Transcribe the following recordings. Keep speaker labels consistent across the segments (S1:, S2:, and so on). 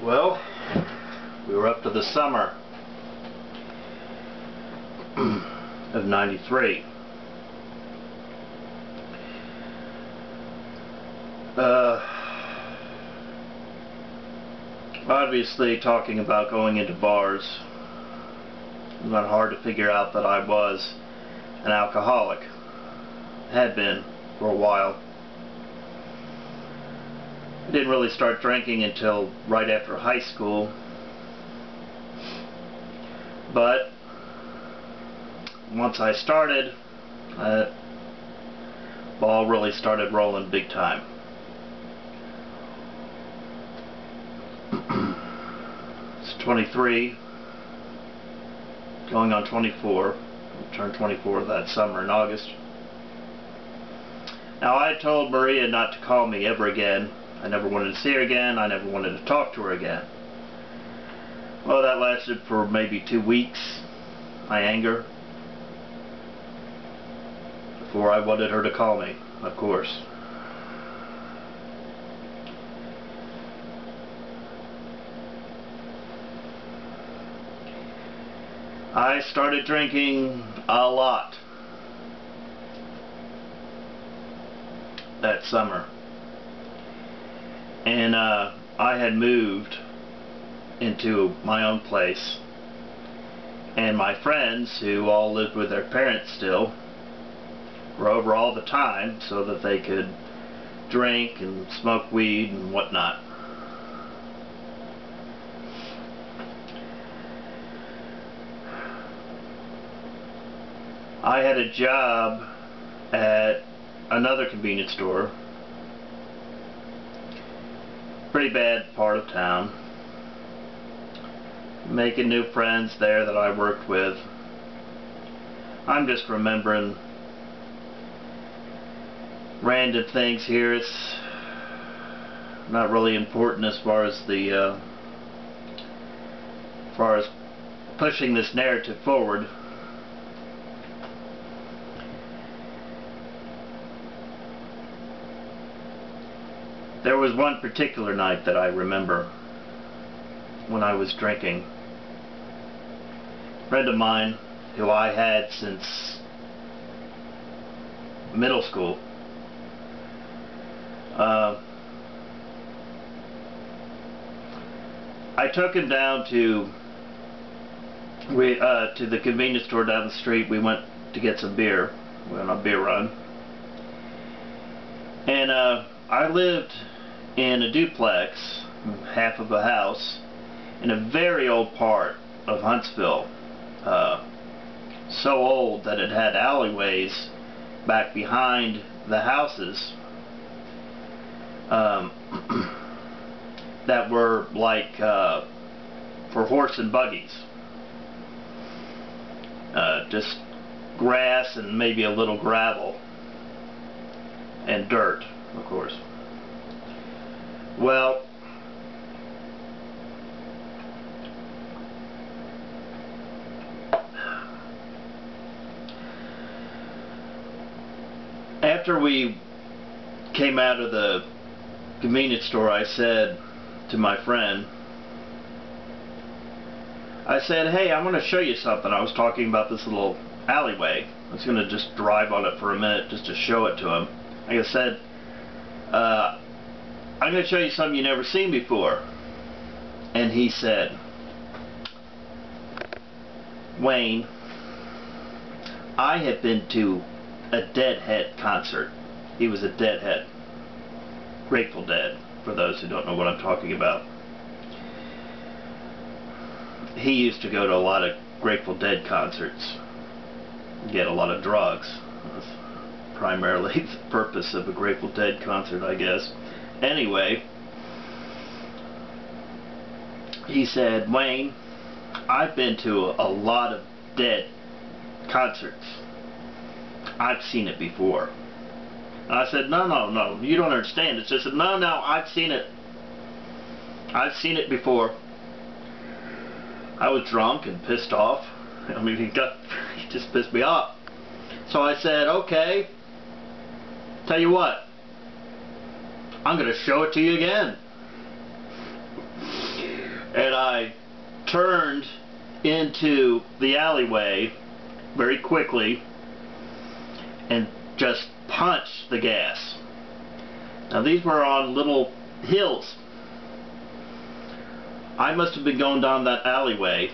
S1: Well, we were up to the summer of '93. Obviously, talking about going into bars, it was not hard to figure out that I was an alcoholic. Had been for a while. I didn't really start drinking until right after high school, but once I started, ball really started rolling big time. It's 23, going on 24. I turned 24 that summer in August. Now, I told Maria not to call me ever again. I never wanted to see her again. I never wanted to talk to her again. Well, that lasted for maybe 2 weeks, my anger, before I wanted her to call me, of course. I started drinking a lot that summer. And I had moved into my own place, and my friends, who all lived with their parents still, were over all the time so that they could drink and smoke weed and whatnot. I had a job at another convenience store, pretty bad part of town, making new friends there that I worked with. I'm just remembering random things here. It's not really important as far as pushing this narrative forward. There was one particular night that I remember when I was drinking. A friend of mine who I had since middle school, I took him down to the convenience store down the street. We went to get some beer. We went on a beer run. And I lived in a duplex, half of a house, in a very old part of Huntsville. So old that it had alleyways back behind the houses that were like for horse and buggies. Just grass and maybe a little gravel and dirt, of course. Well, after we came out of the convenience store, I said to my friend, I said, hey, I'm going to show you something. I was talking about this little alleyway. I was going to just drive on it for a minute just to show it to him. Like I said, I'm going to show you something you've never seen before. And he said, Wayne, I have been to a Deadhead concert. He was a Deadhead. Grateful Dead, for those who don't know what I'm talking about. He used to go to a lot of Grateful Dead concerts, get a lot of drugs. That's primarily the purpose of a Grateful Dead concert, I guess. Anyway, he said, Wayne, I've been to a lot of Dead concerts. I've seen it before. And I said, no, you don't understand. It's just, no, I've seen it. I've seen it before. I was drunk and pissed off. I mean, he just pissed me off. So I said, okay, tell you what, I'm going to show it to you again. turned into the alleyway very quickly and just punched the gas. Now these were on little hills. I must have been going down that alleyway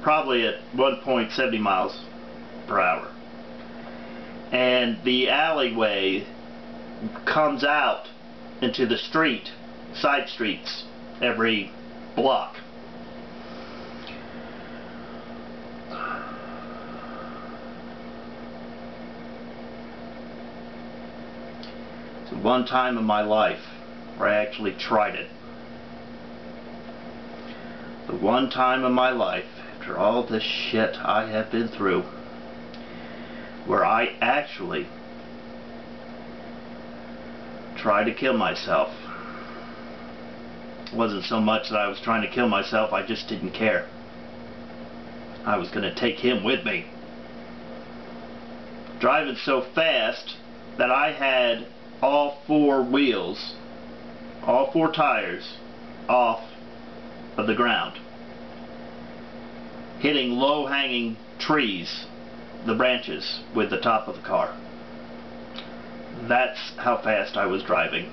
S1: probably at 1.70 miles per hour. And the alleyway comes out into the street, side streets, every block. It's one time in my life where I actually tried it. The one time in my life, after all this shit I have been through, where I actually tried to kill myself. It wasn't so much that I was trying to kill myself, I just didn't care. I was going to take him with me. Driving so fast that I had all four wheels, all four tires, off of the ground, hitting low-hanging trees, the branches, with the top of the car. That's how fast I was driving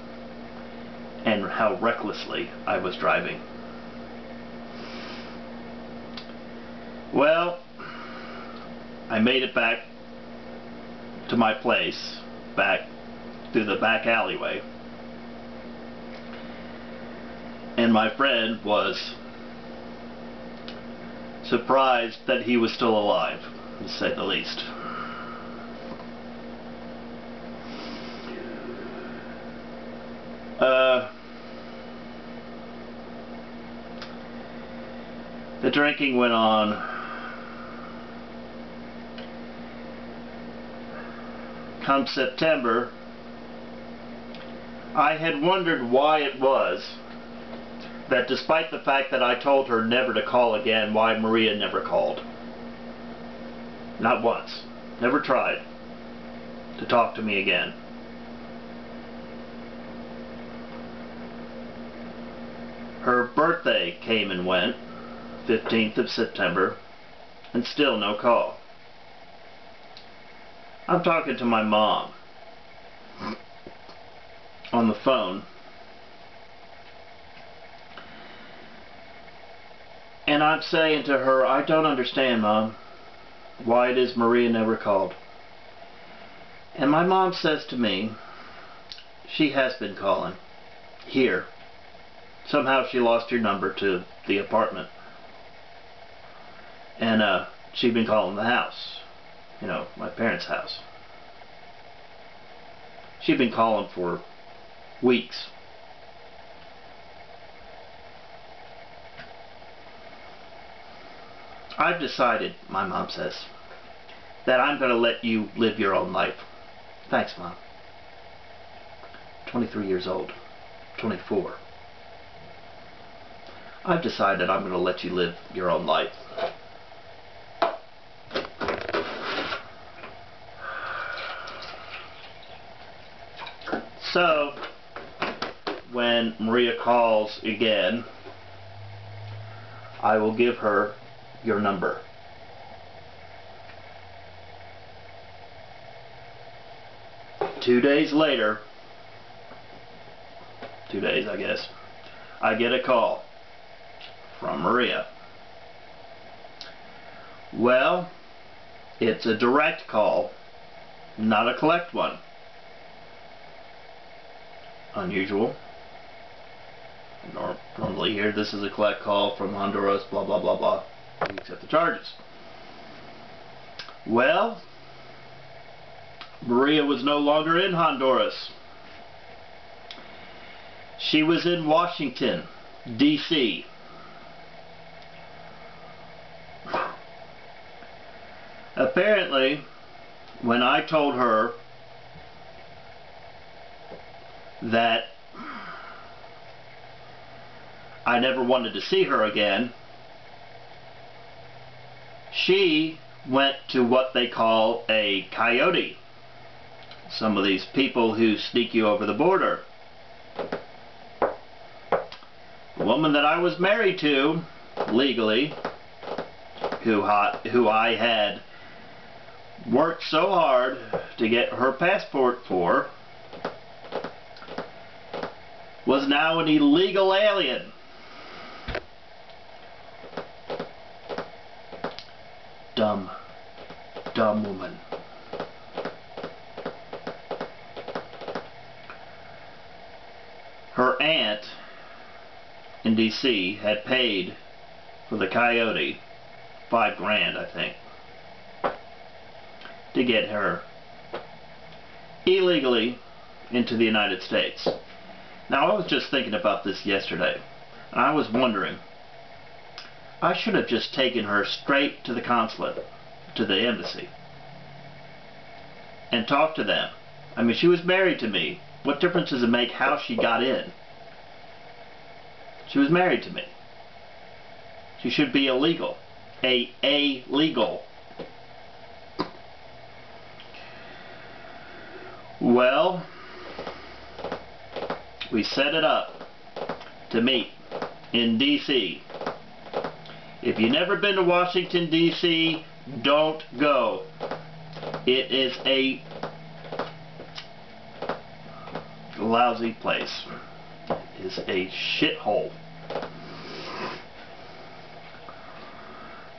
S1: and how recklessly I was driving. Well, I made it back to my place, back through the back alleyway, and my friend was surprised that he was still alive, to say the least. The drinking went on. Come September, I had wondered why it was that despite the fact that I told her never to call again, why Maria never called. Not once. Never tried to talk to me again. Her birthday came and went, 15th of September, and still no call. I'm talking to my mom on the phone, and I'm saying to her, I don't understand, Mom, why it is Maria never called. And my mom says to me, she has been calling here. Somehow she lost your number to the apartment. And she'd been calling the house. You know, my parents' house. She'd been calling for weeks. I've decided, my mom says, that I'm going to let you live your own life. Thanks, Mom. 23 years old. 24. I've decided I'm going to let you live your own life. So, when Maria calls again, I will give her your number. Two days later, 2 days I guess, I get a call from Maria. Well, it's a direct call, not a collect one. Unusual. Normally here this is a collect call from Honduras, blah blah blah blah. We accept the charges. Well, Maria was no longer in Honduras. She was in Washington, D.C. Apparently, when I told her that I never wanted to see her again, she went to what they call a coyote. Some of these people who sneak you over the border. The woman that I was married to legally, who I had worked so hard to get her passport for, was now an illegal alien. Dumb woman. Her aunt in DC had paid for the coyote $5 grand, I think, to get her illegally into the United States. Now, I was just thinking about this yesterday, and I was wondering, I should have just taken her straight to the consulate, to the embassy, and talked to them. I mean, she was married to me. What difference does it make how she got in? She was married to me. She should be illegal. Illegal. Well, we set it up to meet in D.C. If you've never been to Washington, D.C., don't go. It is a lousy place. It is a shithole.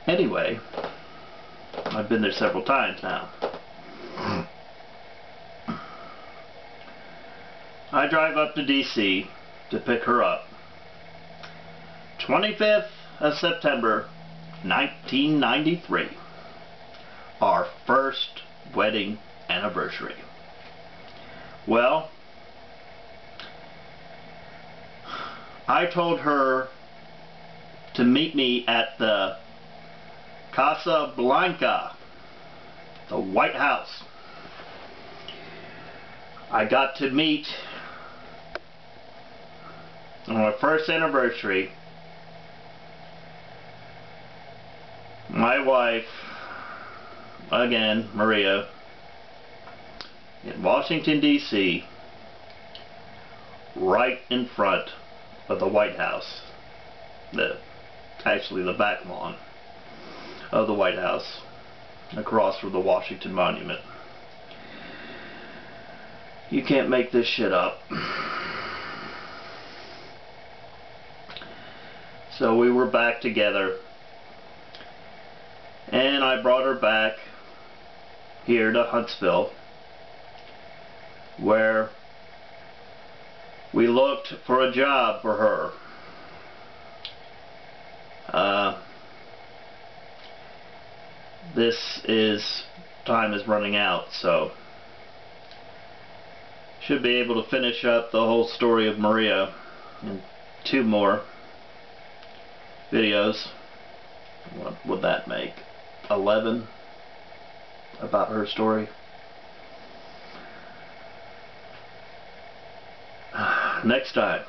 S1: Anyway, I've been there several times now. I drive up to D.C. to pick her up. 25th of September, 1993. Our first wedding anniversary. Well, I told her to meet me at the Casa Blanca, the White House. I got to meet on our first anniversary my wife, again, Maria, in Washington, D.C., right in front of the White House. Actually the back lawn of the White House, across from the Washington Monument. You can't make this shit up. So we were back together, and I brought her back here to Huntsville, where we looked for a job for her. Time is running out, so should be able to finish up the whole story of Maria in 2 more videos. What would that make? 11 about her story. Next time.